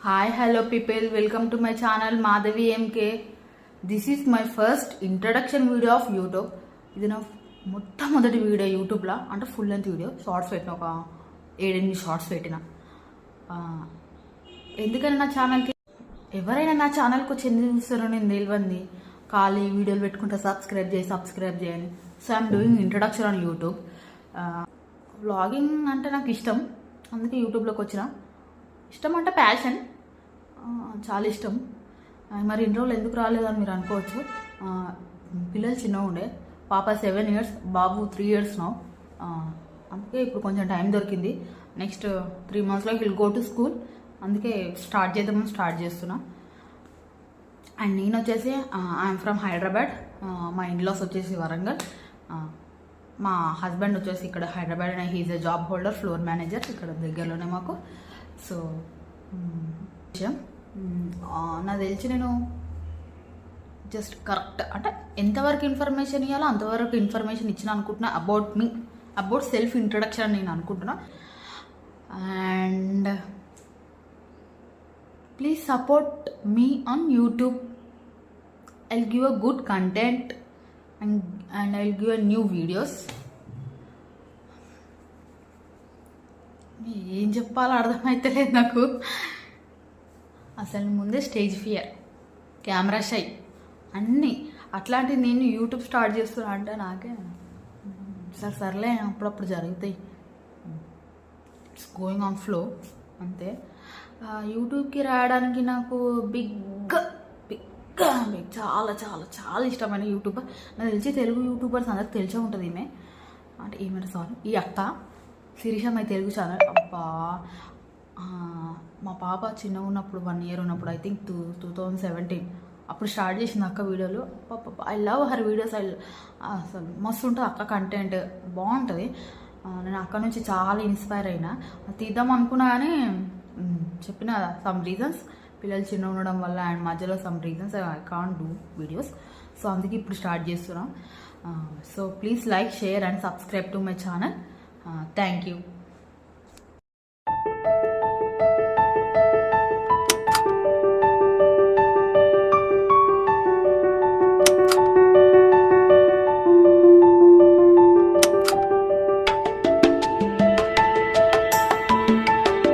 Hi, hello people, welcome to my channel Madhavi MK. This is my first introduction video of YouTube. ఇది నా మొట్టమొదటి video యూట్యూబ్లో, అంటే full length video. Shorts పెట్టిన, ఒక 7-8 shorts పెట్టిన. ఎందుకని నా ఛానల్కి ఎవరైనా నా ఛానల్కి వచ్చి ఎందుకు చూస్తారో నేను తెలియంది. ఖాళీ వీడియోలు పెట్టుకుంటే సబ్స్క్రైబ్ చేయండి. So I'm doing introduction on YouTube. Vlogging అంటే నాకు ఇష్టం, అందుకే యూట్యూబ్లోకి వచ్చిన. ఇష్టం అంటే ప్యాషన్, చాలా ఇష్టం. మరి ఇన్ని రోజులు ఎందుకు రాలేదని మీరు అనుకోవచ్చు. పిల్లలు చిన్నగా ఉండే, పాప 7 years, బాబు 3 years నౌ. అందుకే ఇప్పుడు కొంచెం టైం దొరికింది. నెక్స్ట్ 3 monthsలో విల్ గో టు స్కూల్. అందుకే స్టార్ట్ చేస్తున్నా. అండ్ నేను వచ్చేసి ఐఎమ్ ఫ్రమ్ హైదరాబాద్. మా ఇన్లాస్ వచ్చేసి వరంగల్. మా హస్బెండ్ వచ్చేసి ఇక్కడ Hyderabad, and he is a job holder, floor manager ఇక్కడ దగ్గరలోనే మాకు. సో నాకు తెలిసి నేను జస్ట్ కరెక్ట్ అంటే ఎంతవరకు ఇన్ఫర్మేషన్ ఇవ్వాలో అంతవరకు ఇన్ఫర్మేషన్ ఇచ్చిన అనుకుంటున్నా. అబౌట్ సెల్ఫ్ ఇంట్రడక్షన్ నేను అనుకుంటున్నా. And please support me on YouTube. I'll give a good content and I'll give a new videos. ఏం చెప్పాలో అర్థమైతలేదు నాకు. అసలు ముందే స్టేజ్ ఫియర్, కెమెరా షై అన్నీ అట్లాంటివి. నేను యూట్యూబ్ స్టార్ట్ చేస్తున్నా అంటే నాకే సర్లే అప్పుడప్పుడు జరుగుతాయి. ఇట్స్ గోయింగ్ ఆన్ ఫ్లో అంతే. యూట్యూబ్కి రావడానికి నాకు బిగ్ చాలా చాలా చాలా ఇష్టమైన యూట్యూబర్ నాకు తెలిసి తెలుగు యూట్యూబర్స్ అందరికి తెలిసే ఉంటుంది. ఈ అక్క శిరీష మై తెలుగు ఛానల్. అబ్బా, మా పాప చిన్నగా ఉన్నప్పుడు 1 year ఉన్నప్పుడు, ఐ థింక్ 2017 అప్పుడు స్టార్ట్ చేసింది అక్క వీడియోలు. I love her videos. అసలు మస్తు ఉంటుంది అక్క కంటెంట్, బాగుంటుంది. నేను అక్క నుంచి చాలా ఇన్స్పైర్ అయినా. తీద్దాం అనుకున్నా కానీ చెప్పిన సమ్ రీజన్స్, పిల్లలు చిన్న ఉండడం వల్ల అండ్ మధ్యలో some reasons I can't do videos. So అందుకే ఇప్పుడు స్టార్ట్ చేస్తున్నాం. So please like, share and subscribe to my channel. Thank you.